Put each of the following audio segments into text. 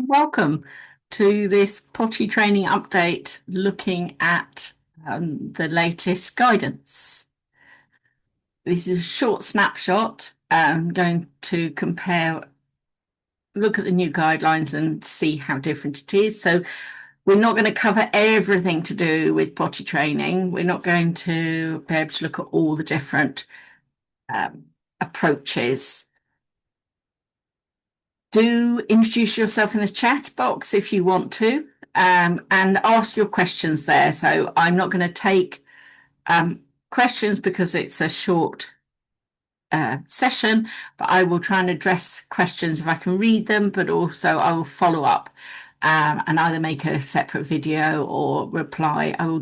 Welcome to this potty training update looking at the latest guidance. This is a short snapshot. I'm going to look at the new guidelines and see how different it is. So we're not going to cover everything to do with potty training. We're not going to be able to look at all the different approaches. Do introduce yourself in the chat box if you want to, and ask your questions there. So I'm not going to take questions because it's a short session, but I will try and address questions if I can read them, but also I will follow up and either make a separate video or reply. I will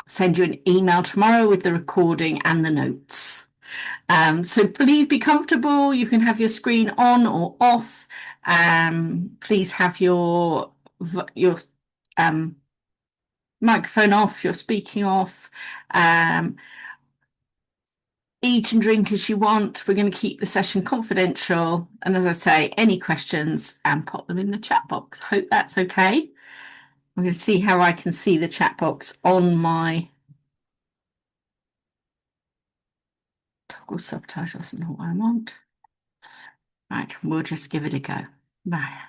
send you an email tomorrow with the recording and the notes. So please be comfortable. You can have your screen on or off. Please have your microphone off, your speaking off. Eat and drink as you want. We're going to keep the session confidential. And as I say, any questions, pop them in the chat box. Hope that's okay. I'm going to see how I can see the chat box on my toggle subtitles and what I want. Right, we'll just give it a go. Bye.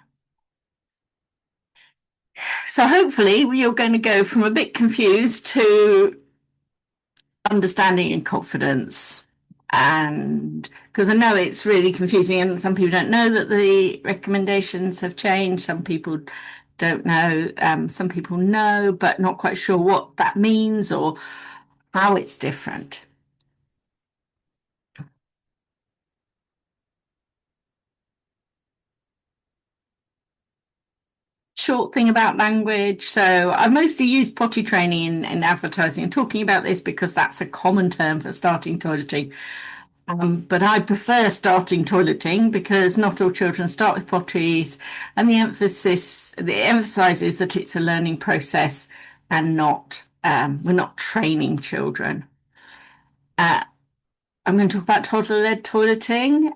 So hopefully you're going to go from a bit confused to understanding and confidence. And because I know it's really confusing and some people don't know that the recommendations have changed. Some people don't know. Some people know, but not quite sure what that means or how it's different. Short thing about language. So I mostly use potty training in advertising and talking about this because that's a common term for starting toileting. But I prefer starting toileting because not all children start with potties, and the emphasis is that it's a learning process and not we're not training children. I'm going to talk about toddler-led toileting.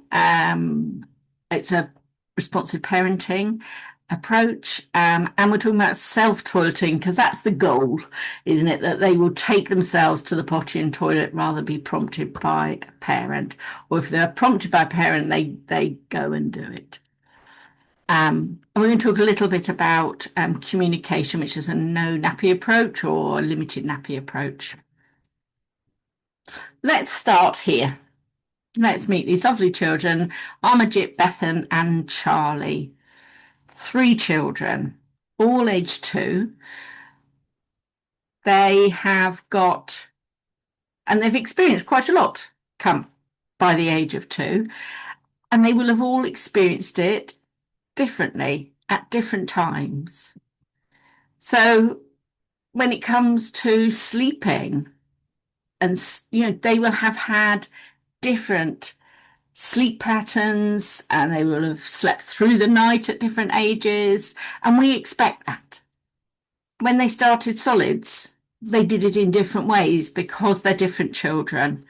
It's a responsive parenting approach, and we're talking about self-toileting because that's the goal, isn't it? That they will take themselves to the potty and toilet rather than be prompted by a parent, or if they're prompted by a parent, they go and do it. And we're going to talk a little bit about communication, which is a no nappy approach or a limited nappy approach. Let's start here. Let's meet these lovely children, Armajit, Bethan, and Charlie. 3 children, all aged 2. They have got, and they've experienced quite a lot come by the age of 2, and they will have all experienced it differently at different times. So when it comes to sleeping, and they will have had different sleep patterns and they will have slept through the night at different ages, and we expect that. When they started solids, they did it in different ways because they're different children,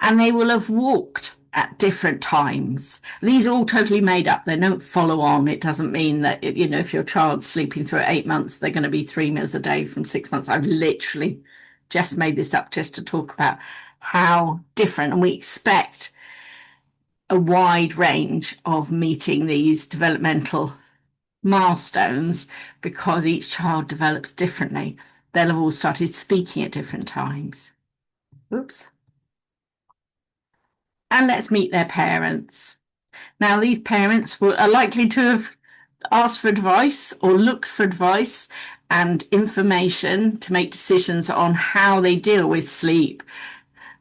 and they will have walked at different times. These are all totally made up. They don't follow on. It doesn't mean that, if your child's sleeping through 8 months, they're going to be 3 meals a day from 6 months. I've literally just made this up just to talk about how different, and we expect a wide range of meeting these developmental milestones because each child develops differently. They'll have all started speaking at different times. Oops. And let's meet their parents. Now, these parents are likely to have asked for advice or looked for advice and information to make decisions on how they deal with sleep,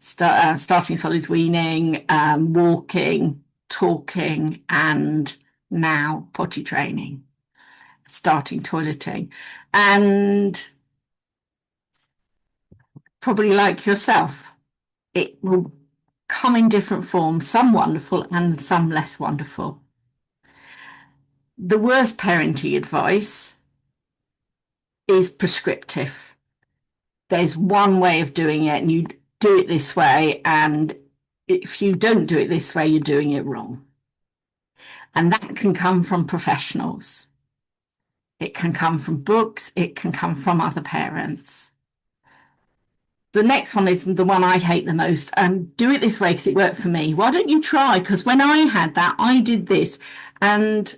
starting solids weaning, walking, talking, and now potty training, starting toileting. And probably like yourself, it will come in different forms, some wonderful and some less wonderful. The worst parenting advice is prescriptive. There's one way of doing it and you do it this way, and if you don't do it this way, you're doing it wrong. And that can come from professionals. It can come from books. It can come from other parents. The next one is the one I hate the most. Do it this way because it worked for me. Why don't you try? Because when I had that, I did this. And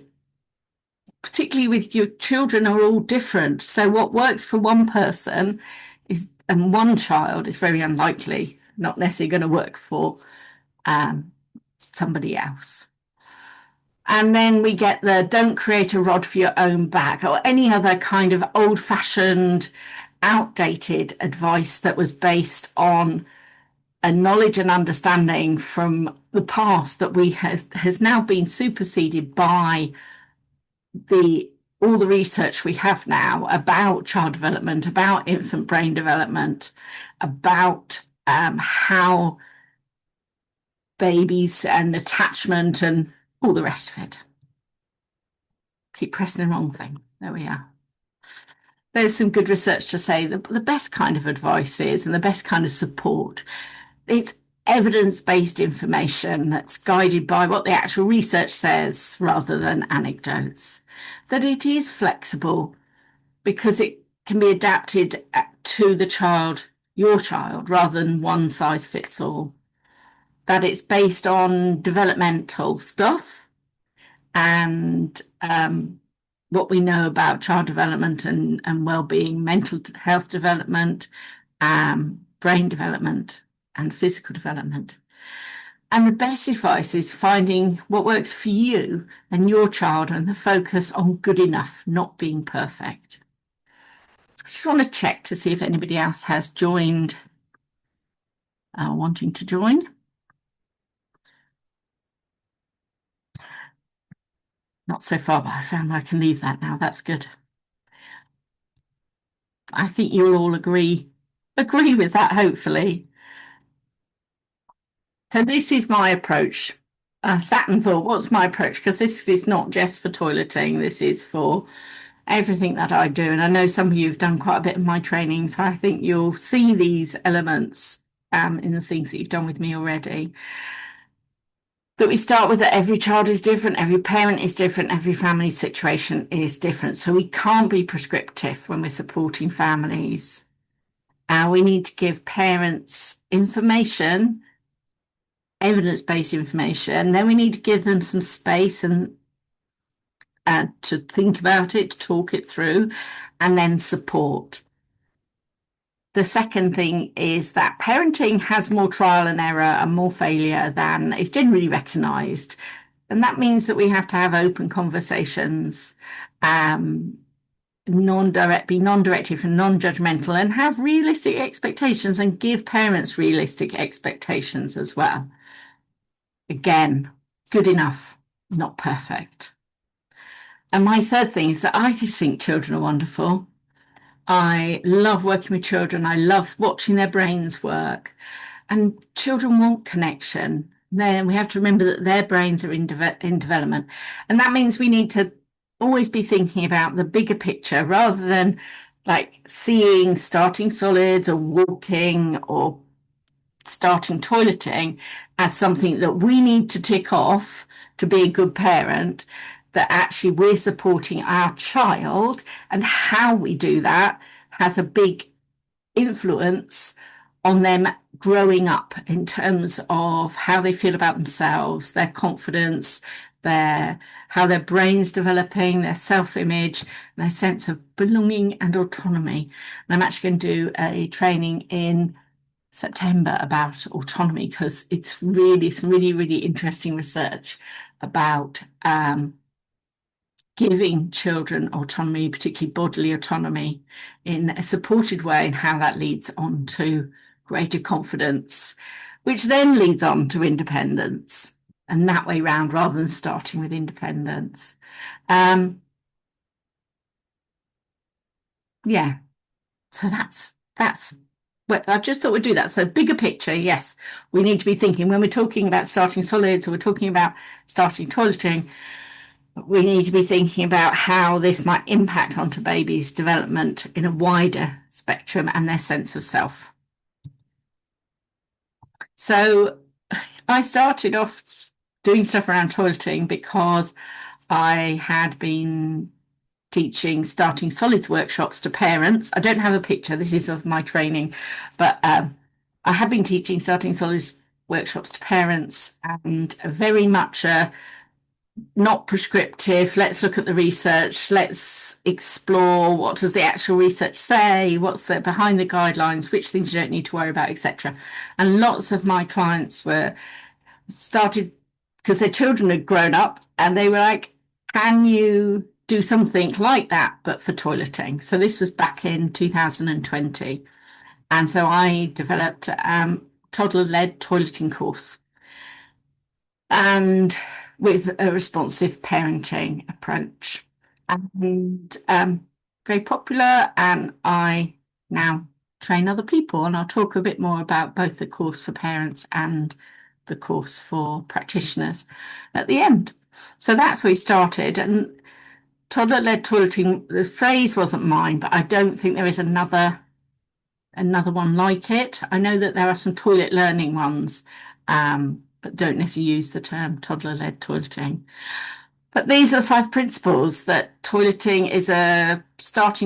particularly with your children are all different. So what works for one person is, and one child is very unlikely, not necessarily going to work for somebody else. And then we get the don't create a rod for your own back or any other kind of old fashioned, outdated advice that was based on a knowledge and understanding from the past that has now been superseded by the all the research we have now about child development, about infant brain development, about how babies and attachment and all the rest of it. Keep pressing the wrong thing. There we are. There's some good research to say that the best kind of advice is, and the best kind of support, it's evidence-based information that's guided by what the actual research says rather than anecdotes. That it is flexible because it can be adapted to the child, your child, rather than one size fits all. That it's based on developmental stuff and what we know about child development and well-being, mental health development, brain development, and physical development. And the best advice is finding what works for you and your child and the focus on good enough, not being perfect. I just want to check to see if anybody else has joined, wanting to join. Not so far, but I found I can leave that now. That's good. I think you'll all agree with that, hopefully. So this is my approach. I sat and thought, what's my approach? Because this is not just for toileting. This is for everything that I do. And I know some of you have done quite a bit of my training. So I think you'll see these elements in the things that you've done with me already. That we start with that every child is different, every parent is different, every family situation is different. So we can't be prescriptive when we're supporting families. We need to give parents information, evidence-based information. Then we need to give them some space and to think about it, to talk it through, and then support. The second thing is that parenting has more trial and error and more failure than is generally recognised. And that means that we have to have open conversations, non-directive and non-judgmental, and have realistic expectations and give parents realistic expectations as well. Again, good enough, not perfect. And my third thing is that I just think children are wonderful. I love working with children. I love watching their brains work. And children want connection. Then we have to remember that their brains are in development. And that means we need to always be thinking about the bigger picture rather than like seeing starting solids or walking or starting toileting as something that we need to tick off to be a good parent, that actually we're supporting our child, and how we do that has a big influence on them growing up in terms of how they feel about themselves, their confidence, how their brain's developing, their self-image, their sense of belonging and autonomy. And I'm actually going to do a training in September about autonomy because it's really, really interesting research about giving children autonomy, particularly bodily autonomy, in a supported way, and how that leads on to greater confidence, which then leads on to independence, and that way round rather than starting with independence. Yeah, so that's well, I just thought we'd do that. So bigger picture, yes, we need to be thinking when we're talking about starting solids or we're talking about starting toileting, we need to be thinking about how this might impact onto babies' development in a wider spectrum and their sense of self. So I started off doing stuff around toileting because I had been teaching starting solids workshops to parents. I don't have a picture, this is of my training, but I have been teaching starting solids workshops to parents, and very much not prescriptive. Let's look at the research. Let's explore what does the actual research say, what's there behind the guidelines, which things you don't need to worry about, etc. And lots of my clients were started because their children had grown up and they were like, can you do something like that but for toileting? So this was back in 2020. And so I developed toddler-led toileting course, and with a responsive parenting approach, and very popular. And I now train other people, and I'll talk a bit more about both the course for parents and the course for practitioners at the end. So that's where we started. And toddler-led toileting, the phrase wasn't mine, but I don't think there is another one like it. I know that there are some toilet learning ones, but don't necessarily use the term toddler-led toileting. But these are the 5 principles that starting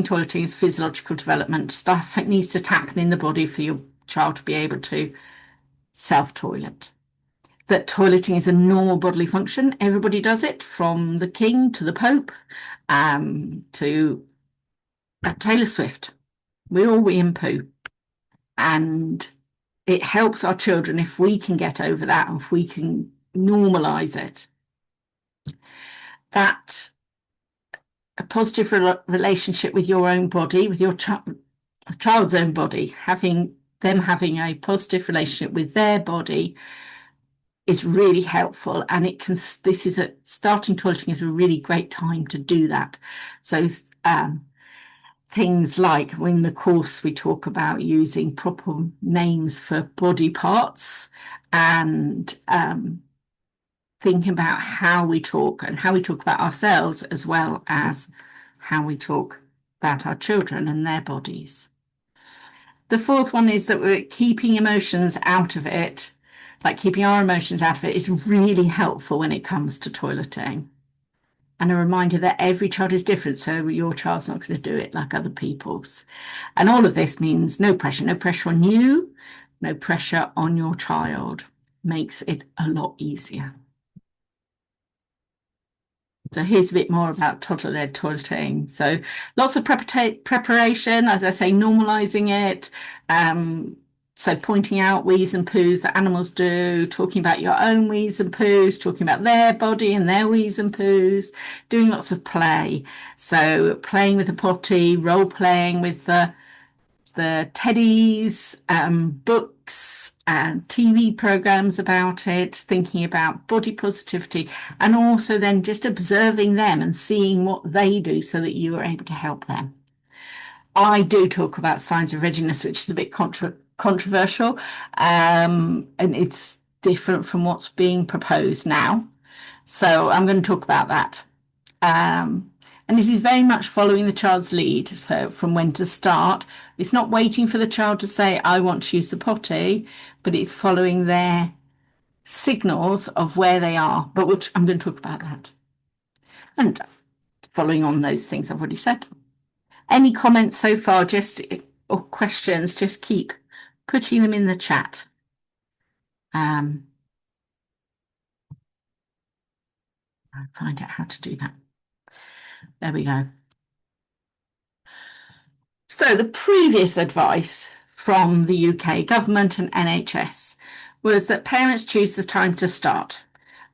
toileting is physiological development. Stuff needs to happen in the body for your child to be able to self-toilet. That toileting is a normal bodily function. Everybody does it, from the king to the pope, to Taylor Swift. We all wee and poo. And it helps our children if we can get over that, and if we can normalize it. That a positive relationship with your own body, with your child's own body, having a positive relationship with their body is really helpful. And starting toileting is a really great time to do that. So things like, in the course we talk about using proper names for body parts, and thinking about how we talk about ourselves, as well as how we talk about our children and their bodies. The 4th one is that we're keeping emotions out of it, like keeping our emotions out of it, is really helpful when it comes to toileting. And a reminder that every child is different, so your child's not going to do it like other people's. And all of this means no pressure on you, no pressure on your child. Makes it a lot easier. So here's a bit more about toddler-led toileting. So lots of preparation, as I say, normalising it. So pointing out wees and poos that animals do, talking about your own wees and poos, talking about their body and their wees and poos, doing lots of play. So playing with the potty, role-playing with the teddies, books and TV programs about it, thinking about body positivity, and also then just observing them and seeing what they do so that you are able to help them. I do talk about signs of readiness, which is a bit controversial, and it's different from what's being proposed now. So I'm going to talk about that. And this is very much following the child's lead. So from when to start, it's not waiting for the child to say, I want to use the potty, but it's following their signals of where they are. But I'm going to talk about that. And following on those things I've already said. Any comments so far, or questions, just keep putting them in the chat. I'll find out how to do that. There we go. So the previous advice from the UK government and NHS was that parents choose the time to start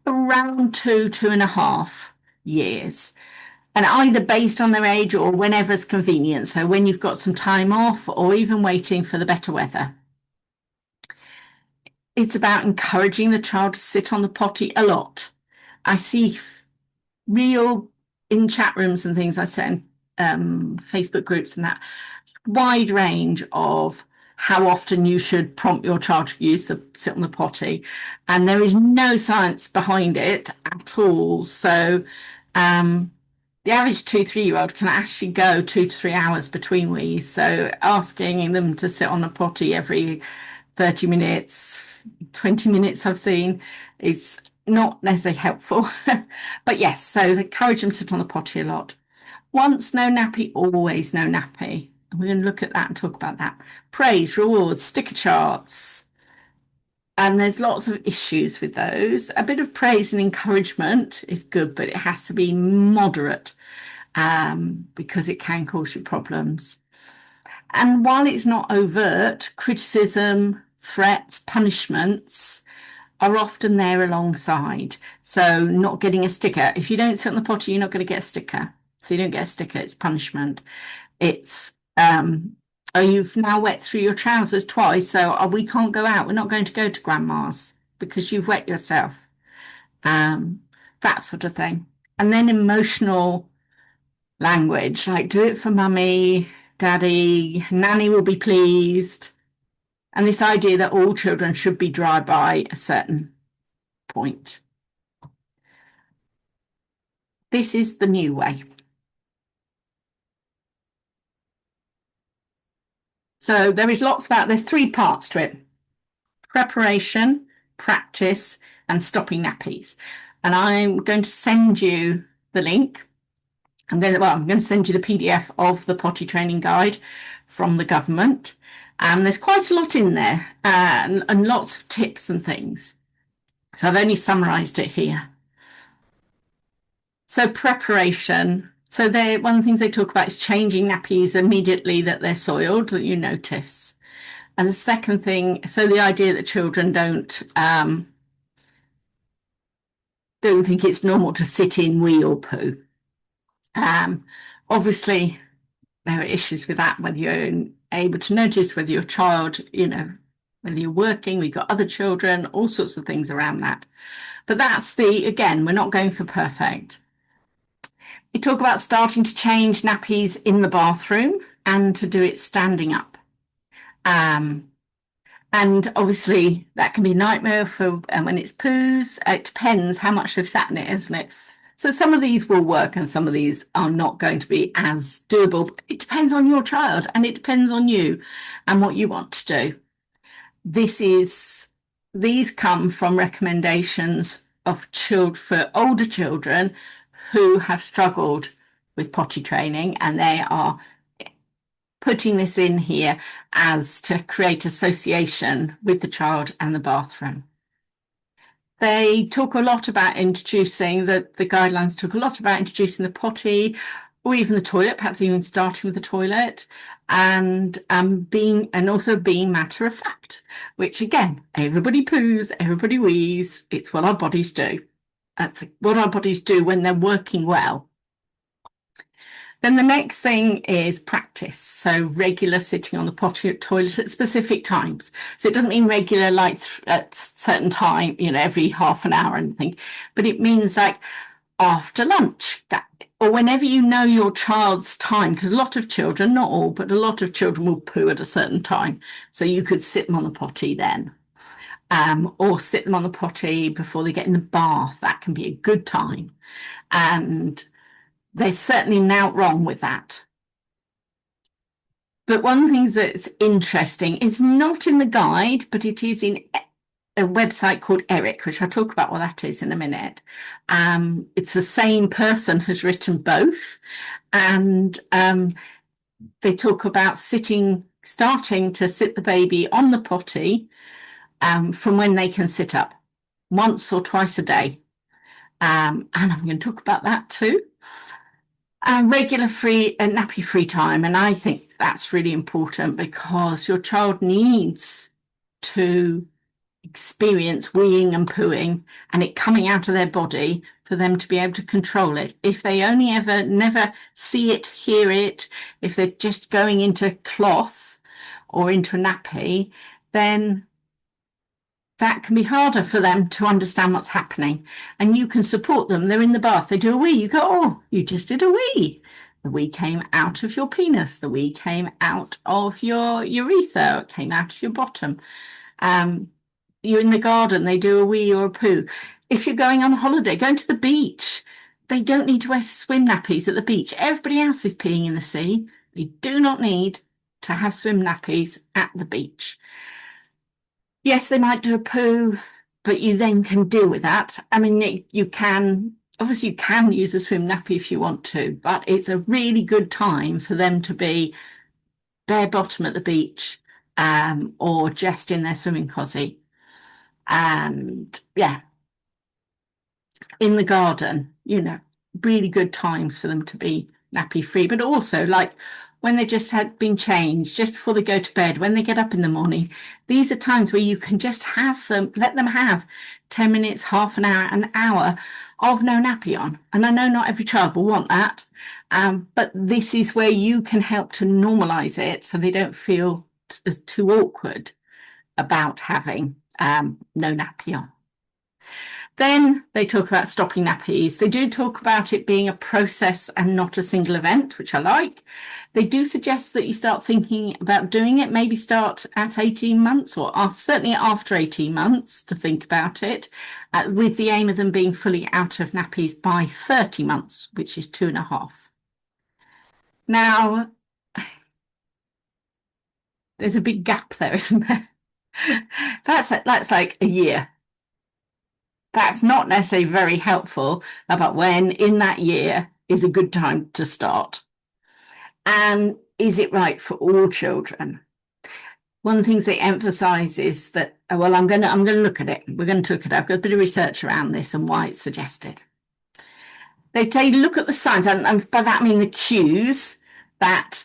around 2.5 years, and either based on their age or whenever it's convenient. So when you've got some time off, or even waiting for the better weather. It's about encouraging the child to sit on the potty a lot. I see in chat rooms and things, I send Facebook groups and that, wide range of how often you should prompt your child to sit on the potty, and there is no science behind it at all. So the average 2-3-year-old can actually go 2 to 3 hours between wees. So asking them to sit on a potty every 30 minutes, 20 minutes I've seen, is not necessarily helpful. But yes, so they encourage them to sit on the potty a lot. Once no nappy, always no nappy. And we're going to look at that and talk about that. Praise, rewards, sticker charts. And there's lots of issues with those. A bit of praise and encouragement is good, but it has to be moderate because it can cause you problems. And while it's not overt, criticism, threats, punishments are often there alongside. So not getting a sticker. If you don't sit on the potty, you're not going to get a sticker. So you don't get a sticker, it's punishment. It's oh, you've now wet through your trousers twice, so we can't go out. We're not going to go to grandma's because you've wet yourself. That sort of thing. And then emotional language, like do it for mummy, daddy, nanny will be pleased. And this idea that all children should be dry by a certain point. This is the new way. So there's 3 parts to it: preparation, practice, and stopping nappies. And I'm going to send you the link. I'm going to send you the PDF of the potty training guide from the government. There's quite a lot in there and lots of tips and things. So I've only summarised it here. So preparation. So one of the things they talk about is changing nappies immediately that they're soiled, that you notice. And the second thing, so the idea that children don't think it's normal to sit in wee or poo. Obviously, there are issues with that, whether you're able to notice, whether your child, whether you're working, we've got other children, all sorts of things around that. But again, we're not going for perfect. We talk about starting to change nappies in the bathroom and to do it standing up. And obviously that can be a nightmare when it's poos. It depends how much they've sat in it, isn't it? So some of these will work and some of these are not going to be as doable. It depends on your child and it depends on you and what you want to do. These come from recommendations for older children who have struggled with potty training, and they are putting this in here as to create association with the child and the bathroom. They talk a lot about the guidelines talk a lot about introducing the potty or even the toilet, perhaps even starting with the toilet, and also being matter of fact, which again, everybody poos, everybody wheezes. It's what our bodies do. That's what our bodies do when they're working well. Then the next thing is practice. So regular sitting on the potty toilet at specific times. So it doesn't mean regular like at certain time, every half an hour or anything, but it means like after lunch or whenever you know your child's time, because a lot of children, not all, but a lot of children will poo at a certain time. So you could sit them on the potty then. Or sit them on the potty before they get in the bath. That can be a good time. And there's certainly nothing wrong with that. But one of the things that's interesting is not in the guide, but it is in a website called Eric, which I'll talk about what that is in a minute. It's the same person has written both. And they talk about starting to sit the baby on the potty from when they can sit up, once or twice a day. And I'm going to talk about that too. Regular nappy free time. And I think that's really important because your child needs to experience weeing and pooing and it coming out of their body for them to be able to control it. If they only never see it, hear it, if they're just going into cloth or into a nappy, then that can be harder for them to understand what's happening. And you can support them. They're in the bath. They do a wee. You go, oh, you just did a wee. The wee came out of your penis. The wee came out of your urethra. It came out of your bottom. You're in the garden. They do a wee or a poo. If you're going on holiday, going to the beach, they don't need to wear swim nappies at the beach. Everybody else is peeing in the sea. They do not need to have swim nappies at the beach. Yes, they might do a poo, but you then can deal with that. I mean, you can, obviously, you can use a swim nappy if you want to, but it's a really good time for them to be bare bottom at the beach, or just in their swimming cosy. And yeah, in the garden, really good times for them to be nappy free, but also like when they just had been changed, just before they go to bed, when they get up in the morning, these are times where you can just have them, let them have 10 minutes, half an hour of no nappy on. And I know not every child will want that, but this is where you can help to normalize it so they don't feel too awkward about having no nappy on. Then they talk about stopping nappies. They do talk about it being a process and not a single event, which I like. They do suggest that you start thinking about doing it, maybe start at 18 months or certainly after 18 months to think about it, with the aim of them being fully out of nappies by 30 months, which is 2.5. Now, there's a big gap there, isn't there? That's like a year. That's not necessarily very helpful about when in that year is a good time to start. And is it right for all children? One of the things they emphasize is that, well, I'm going to look at it. We're going to look at it. I've got a bit of research around this and why it's suggested. They look at the signs, and by that I mean the cues that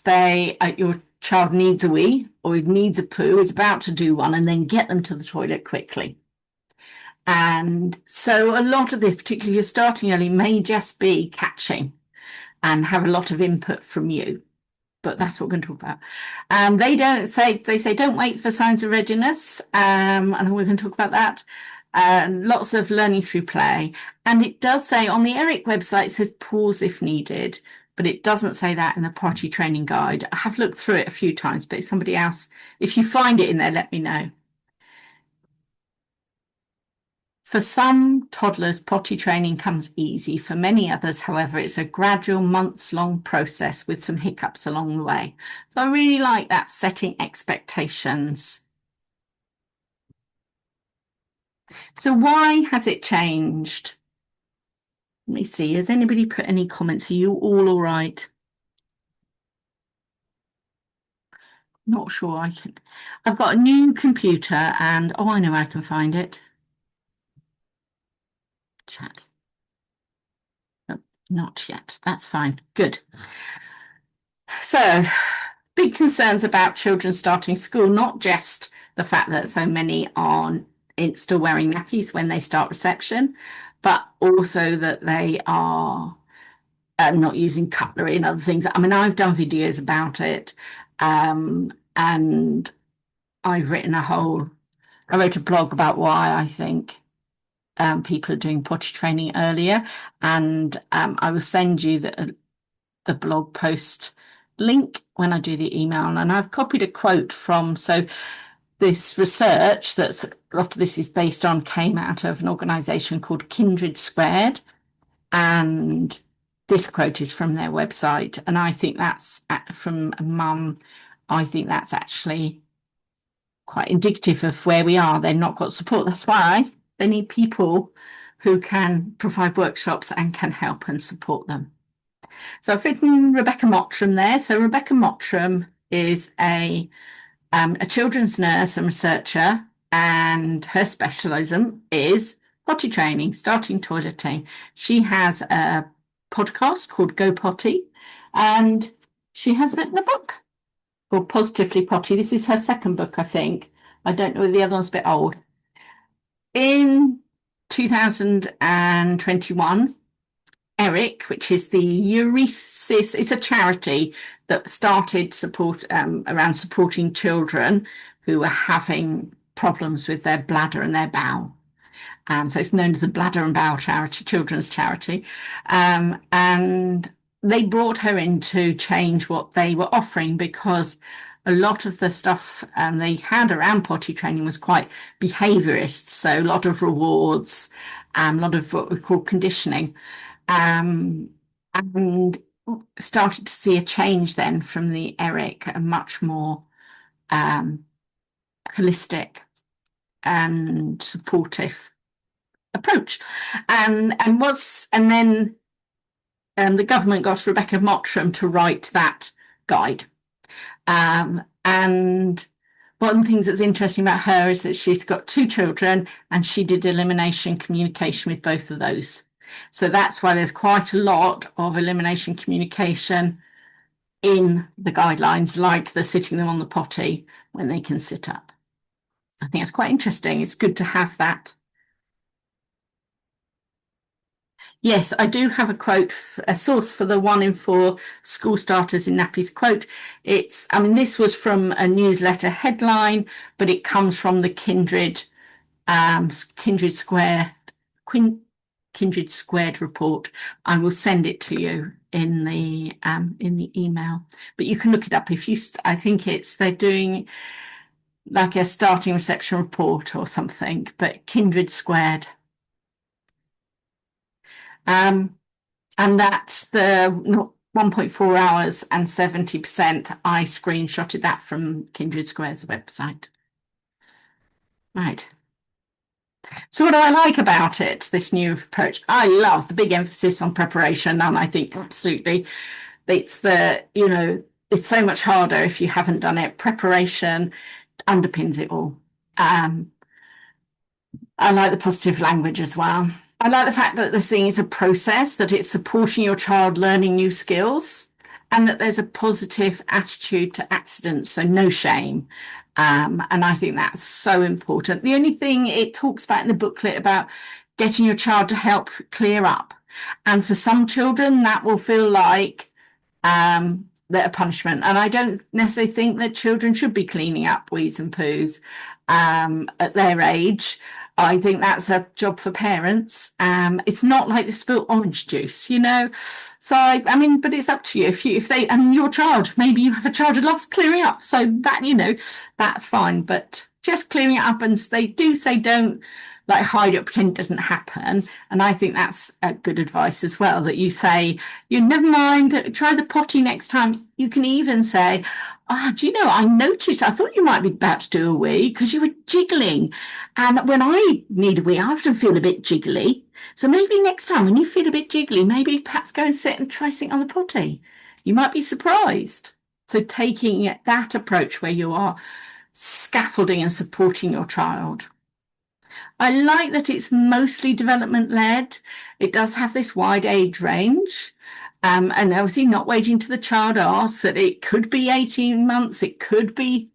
your child needs a wee or needs a poo, is about to do one, and then get them to the toilet quickly. And so a lot of this, particularly if you're starting early, may just be catching and have a lot of input from you. But that's what we're going to talk about. They say don't wait for signs of readiness. And we're going to talk about that. Lots of learning through play. And it does say on the ERIC website, it says pause if needed, but it doesn't say that in the potty training guide. I have looked through it a few times, but somebody else, if you find it in there, let me know. For some toddlers, potty training comes easy. For many others, however, it's a gradual months-long process with some hiccups along the way. So I really like that, setting expectations. So why has it changed? Let me see. Has anybody put any comments? Are you all right? Not sure I can. I've got a new computer and, I know I can find it. Chat. No, not yet. That's fine. Good. So, big concerns about children starting school, not just the fact that so many are still wearing nappies when they start reception, but also that they are not using cutlery and other things. I mean, I've done videos about it, and I've written I wrote a blog about why I think people are doing potty training earlier, and I will send you the blog post link when I do the email. And I've copied a quote from, so this research that's a lot of this is based on came out of an organisation called Kindred Squared, and this quote is from their website, and I think that's from a mum. I think that's actually quite indicative of where we are. They've not got support. That's why they need people who can provide workshops and can help and support them. So I've written Rebecca Mottram there. So Rebecca Mottram is a children's nurse and researcher, and her specialism is potty training, starting toileting. She has a podcast called Go Potty, and she has written a book called Positively Potty. This is her second book, I think. I don't know, the other one's a bit old. In 2021, ERIC, which is the Euresis, it's a charity that started around supporting children who are having problems with their bladder and their bowel. So it's known as the Bladder and Bowel Charity, children's charity. And they brought her in to change what they were offering, because a lot of the stuff they had around potty training was quite behaviourist. So a lot of rewards, a lot of what we call conditioning. And started to see a change then from the ERIC, a much more holistic and supportive approach. And then the government got Rebecca Mottram to write that guide. And one of the things that's interesting about her is that she's got two children and she did elimination communication with both of those. So that's why there's quite a lot of elimination communication in the guidelines, like the sitting them on the potty when they can sit up. I think it's quite interesting. It's good to have that. Yes, I do have a quote, a source for the 1 in 4 school starters in nappies quote. I mean, this was from a newsletter headline, but it comes from the Kindred Squared report. I will send it to you in the email, but you can look it up if you. I think they're doing like a starting reception report or something, but Kindred Squared. And that's the 1.4 hours and 70%. I screenshotted that from Kindred Square's website. Right. So what do I like about it, this new approach? I love the big emphasis on preparation, and I think absolutely it's so much harder if you haven't done it. Preparation underpins it all. I like the positive language as well. I like the fact that this thing is a process, that it's supporting your child learning new skills, and that there's a positive attitude to accidents, so no shame. And I think that's so important. The only thing it talks about in the booklet about getting your child to help clear up. And for some children, that will feel like a punishment. And I don't necessarily think that children should be cleaning up wheeze and poos at their age. I think that's a job for parents. It's not like the spilt orange juice, So I mean, but it's up to you. If they and your child, maybe you have a child who loves clearing up, so that that's fine. But just clearing it up, and they do say don't like hide it, pretend it doesn't happen. And I think that's good advice as well. That you say, never mind, try the potty next time. You can even say, do you know, I noticed, I thought you might be about to do a wee because you were jiggling. And when I need a wee, I often feel a bit jiggly. So maybe next time when you feel a bit jiggly, maybe perhaps go and sit and try sitting on the potty. You might be surprised. So taking that approach where you are scaffolding and supporting your child. I like that it's mostly development led. It does have this wide age range. And obviously not waiting till the child asks, that it could be 18 months, it could be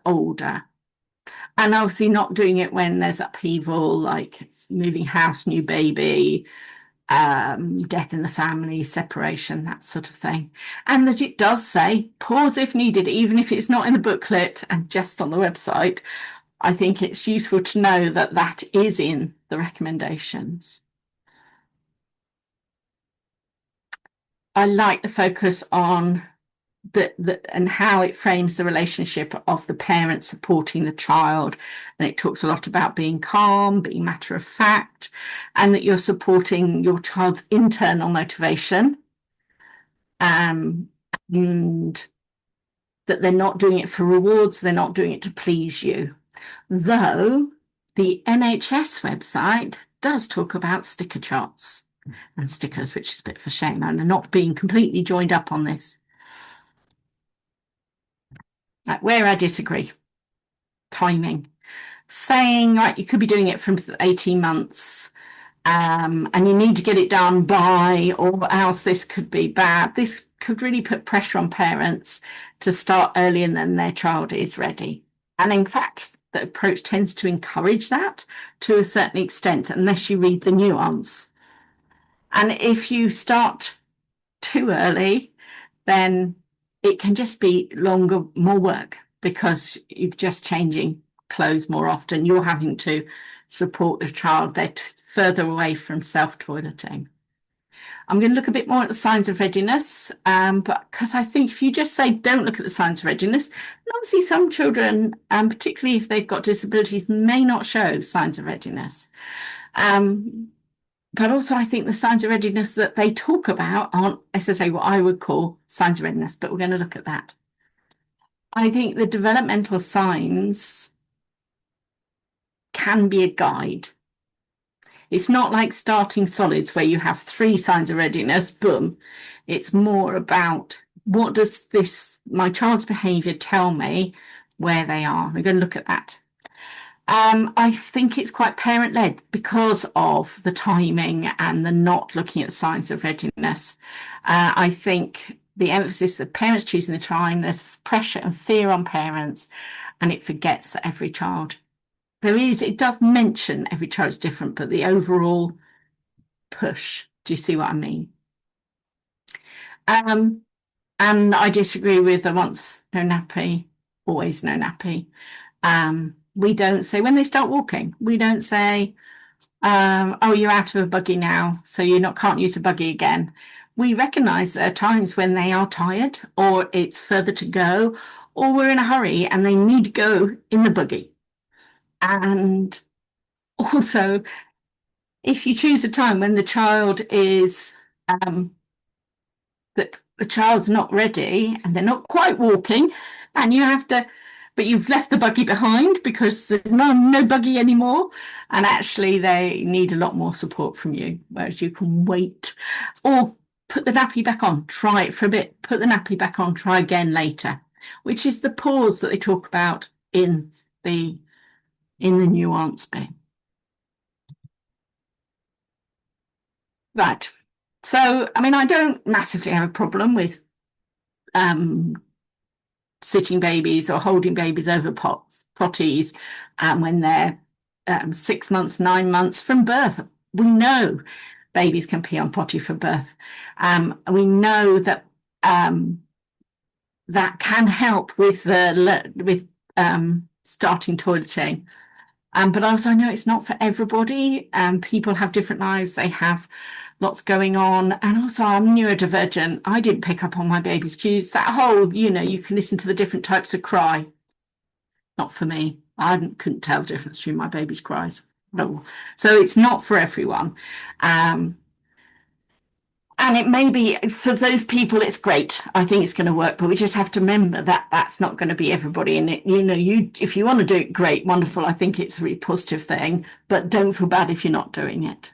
older. And obviously not doing it when there's upheaval, like moving house, new baby, death in the family, separation, that sort of thing. And that it does say pause if needed, even if it's not in the booklet and just on the website. I think it's useful to know that that is in the recommendations. I like the focus on and how it frames the relationship of the parent supporting the child. And it talks a lot about being calm, being matter of fact, and that you're supporting your child's internal motivation. And that they're not doing it for rewards, they're not doing it to please you. Though the NHS website does talk about sticker charts and stickers, which is a bit of a shame, and they're not being completely joined up on this. Where I disagree, timing. Saying, right, you could be doing it from 18 months and you need to get it done by, or else this could be bad. This could really put pressure on parents to start earlier than their child is ready. And in fact, the approach tends to encourage that to a certain extent, unless you read the nuance. And if you start too early, then it can just be longer, more work, because you're just changing clothes more often. You're having to support the child. They're further away from self-toileting. I'm going to look a bit more at the signs of readiness, but because I think if you just say don't look at the signs of readiness, and obviously some children, particularly if they've got disabilities, may not show signs of readiness. But also I think the signs of readiness that they talk about aren't necessarily what I would call signs of readiness, but we're going to look at that. I think the developmental signs can be a guide. It's not like starting solids where you have 3 signs of readiness, boom. It's more about what does my child's behaviour tell me where they are. We're going to look at that. I think it's quite parent-led because of the timing and the not looking at signs of readiness. I think the emphasis that parents choosing the time, there's pressure and fear on parents, and it forgets that every child. It does mention every child's different, but the overall push, do you see what I mean? And I disagree with the once no nappy, always no nappy. We don't say when they start walking, we don't say, oh, you're out of a buggy now, so can't use a buggy again. We recognise there are times when they are tired or it's further to go or we're in a hurry and they need to go in the buggy. And also, if you choose a time when the child is that the child's not ready and they're not quite walking, and but you've left the buggy behind because there's no buggy anymore, and actually they need a lot more support from you, whereas you can wait or put the nappy back on, try it for a bit, put the nappy back on, try again later, which is the pause that they talk about in the nuance bit. Right. So, I mean, I don't massively have a problem with sitting babies or holding babies over potties when they're 6 months, 9 months from birth. We know babies can pee on potty from birth. We know that that can help with starting toileting. But also, I know it's not for everybody. People have different lives. They have lots going on. And also, I'm neurodivergent. I didn't pick up on my baby's cues. That whole, you can listen to the different types of cry. Not for me. I couldn't tell the difference between my baby's cries. No. So it's not for everyone. And it may be for those people, it's great. I think it's going to work, but we just have to remember that that's not going to be everybody. And if you want to do it, great, wonderful. I think it's a really positive thing, but don't feel bad if you're not doing it.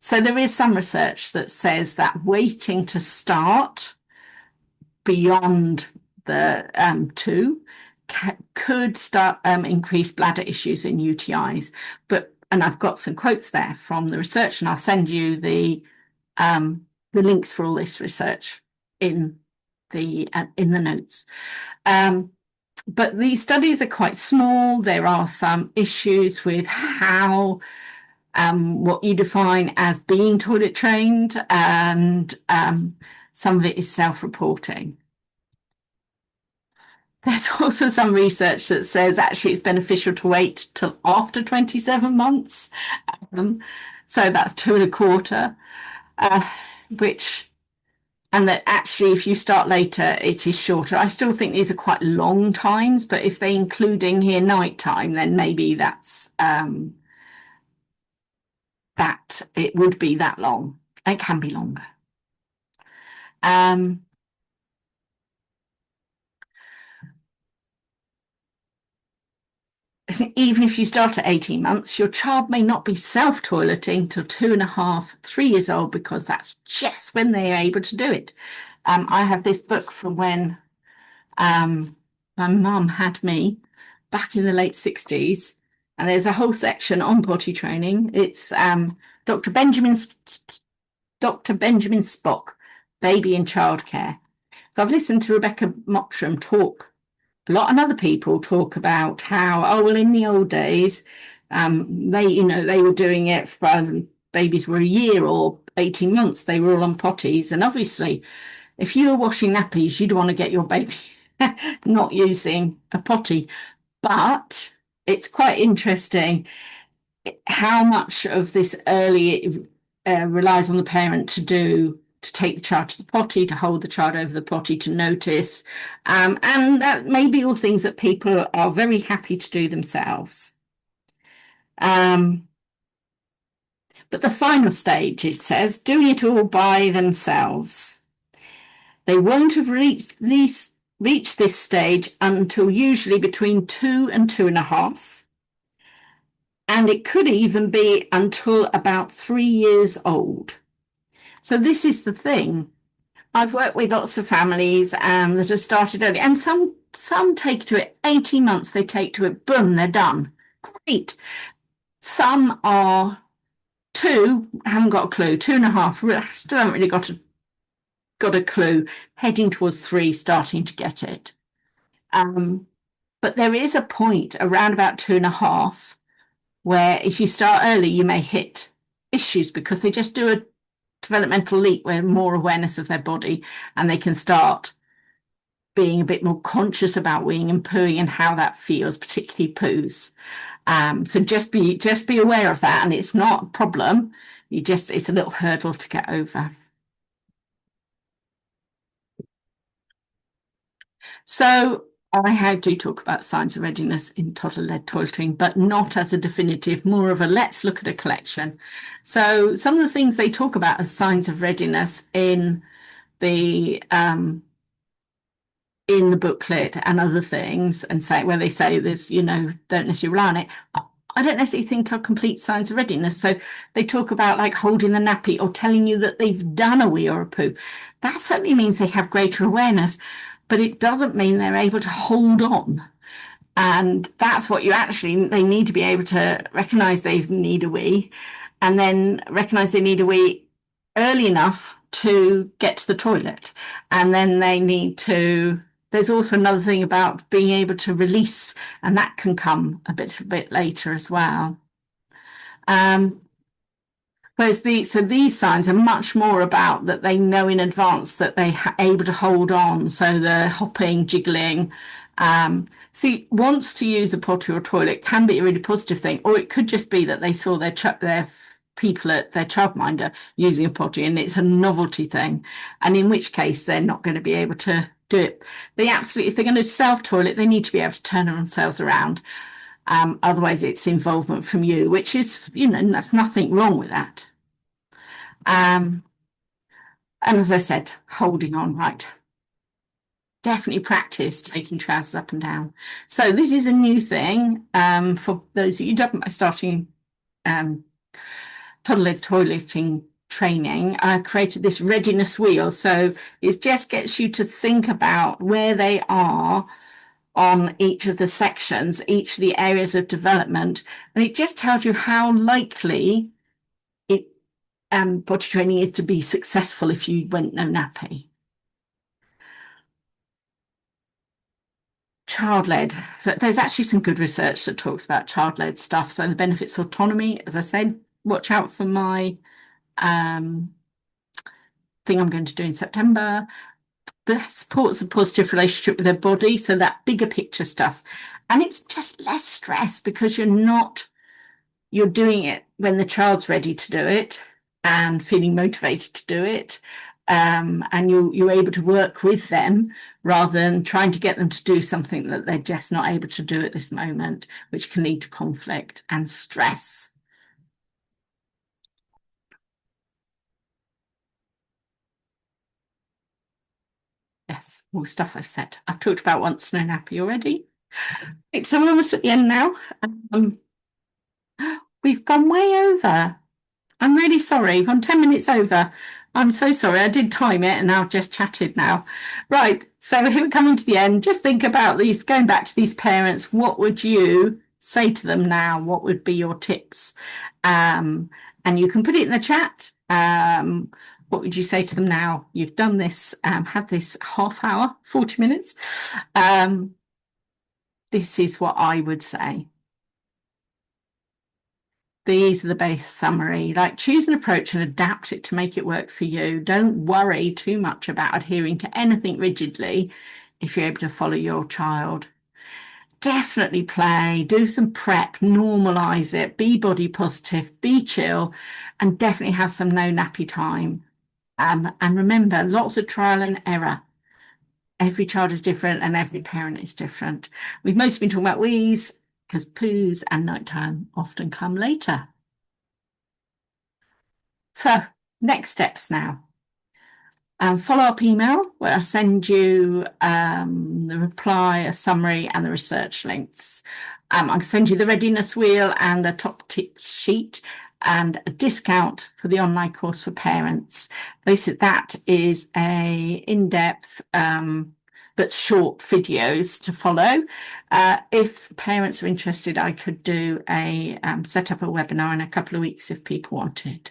So there is some research that says that waiting to start beyond the 2 could start increase bladder issues in UTIs. And I've got some quotes there from the research, and I'll send you the links for all this research in the notes. But these studies are quite small. There are some issues with how what you define as being toilet trained, and some of it is self-reporting. There's also some research that says actually it's beneficial to wait till after 27 months. So that's 2.25. And that actually, if you start later, it is shorter. I still think these are quite long times, but if they including here night time, then maybe that it would be that long. It can be longer. Even if you start at 18 months, your child may not be self-toileting till 2.5, 3 years old, because that's just when they are able to do it. I have this book from when my mum had me back in the late 60s, and there's a whole section on potty training. It's Dr. Benjamin Spock, Baby and Childcare. So I've listened to Rebecca Mottram talk a lot, and other people talk about how, in the old days, they were doing it for babies were a year or 18 months, they were all on potties. And obviously, if you were washing nappies, you'd want to get your baby not using a potty. But it's quite interesting how much of this early relies on the parent to take the child to the potty, to hold the child over the potty, to notice. And that may be all things that people are very happy to do themselves. But the final stage, it says, doing it all by themselves. They won't have reached this stage until usually between 2 and 2.5. And it could even be until about 3 years old. So this is the thing. I've worked with lots of families that have started early, and some take to it 18 months. They take to it, boom, they're done. Great. Some are two, haven't got a clue, 2.5, still haven't really got a clue, heading towards three, starting to get it. But there is a point around about 2.5 where if you start early, you may hit issues because they just do a developmental leap where more awareness of their body and they can start being a bit more conscious about weeing and pooing and how that feels, particularly poos. So just be aware of that, and it's not a problem. It's a little hurdle to get over. So I do talk about signs of readiness in toddler-led toileting, but not as a definitive, more of a let's look at a collection. So some of the things they talk about as signs of readiness the in the booklet and other things, and say where they say there's, don't necessarily rely on it. I don't necessarily think are complete signs of readiness. So they talk about like holding the nappy or telling you that they've done a wee or a poo. That certainly means they have greater awareness, but it doesn't mean they're able to hold on. And that's what they need to be able to recognize they need a wee, and then recognize they need a wee early enough to get to the toilet. And then there's also another thing about being able to release, and that can come a bit later as well. Whereas these signs are much more about that they know in advance that they're able to hold on. So they're hopping, jiggling. Wants to use a potty or toilet can be a really positive thing, or it could just be that they saw their people at their childminder using a potty and it's a novelty thing. And in which case they're not going to be able to do it. If they're going to self-toilet, they need to be able to turn themselves around. Otherwise, it's involvement from you, which is, that's nothing wrong with that. And as I said, holding on, right. Definitely practice taking trousers up and down. So this is a new thing for those of you starting toddler toileting training. I created this readiness wheel. So it just gets you to think about where they are on each of the sections, each of the areas of development, and it just tells you how likely potty training is to be successful if you went no nappy. Child-led. There's actually some good research that talks about child-led stuff. So the benefits of autonomy, as I said, watch out for my thing I'm going to do in September. The supports a positive relationship with their body, so that bigger picture stuff. And it's just less stress because you're doing it when the child's ready to do it and feeling motivated to do it. And you're able to work with them rather than trying to get them to do something that they're just not able to do at this moment, which can lead to conflict and stress. Yes, all stuff I've said. I've talked about once no nappy already. Right, so we're almost at the end now. We've gone way over. I'm really sorry. We've gone 10 minutes over. I'm so sorry. I did time it and I've just chatted now. Right. So here we're coming to the end. Just think about these, going back to these parents. What would you say to them now? What would be your tips? And you can put it in the chat. What would you say to them now? You've done this, had this half hour, 40 minutes. This is what I would say. These are the base summary. Like, choose an approach and adapt it to make it work for you. Don't worry too much about adhering to anything rigidly if you're able to follow your child. Definitely play, do some prep, normalize it, be body positive, be chill, and definitely have some no nappy time. And remember, lots of trial and error. Every child is different and every parent is different. We've mostly been talking about wees because poos and nighttime often come later. So next steps now. Follow-up email where I send you the reply, a summary, and the research links. I can send you the readiness wheel and a top tip sheet and a discount for the online course for parents. That is a in-depth but short videos to follow. If parents are interested, I could do set up a webinar in a couple of weeks if people wanted.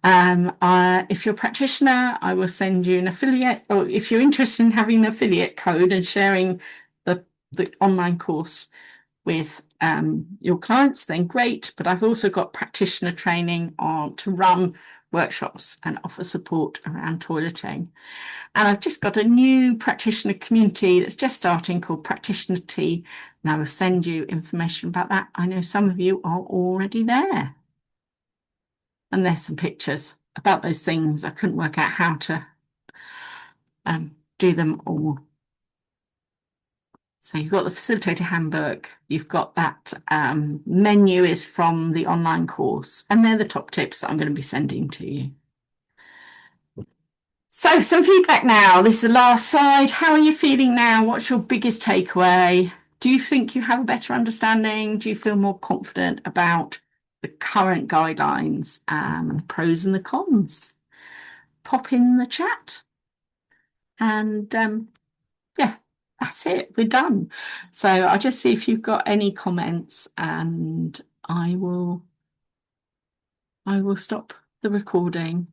If you're a practitioner, I will send you an affiliate, or if you're interested in having an affiliate code and sharing the online course with your clients, then great. But I've also got practitioner training to run workshops and offer support around toileting. And I've just got a new practitioner community that's just starting called Practitioner Tea, and I will send you information about that. I know some of you are already there. And there's some pictures about those things. I couldn't work out how to do them all. So you've got the facilitator handbook, you've got that menu is from the online course, and they're the top tips that I'm going to be sending to you. So some feedback now. This is the last slide. How are you feeling now? What's your biggest takeaway? Do you think you have a better understanding? Do you feel more confident about the current guidelines and the pros and the cons? Pop in the chat. And yeah, that's it. We're done. So I'll just see if you've got any comments, and I will stop the recording.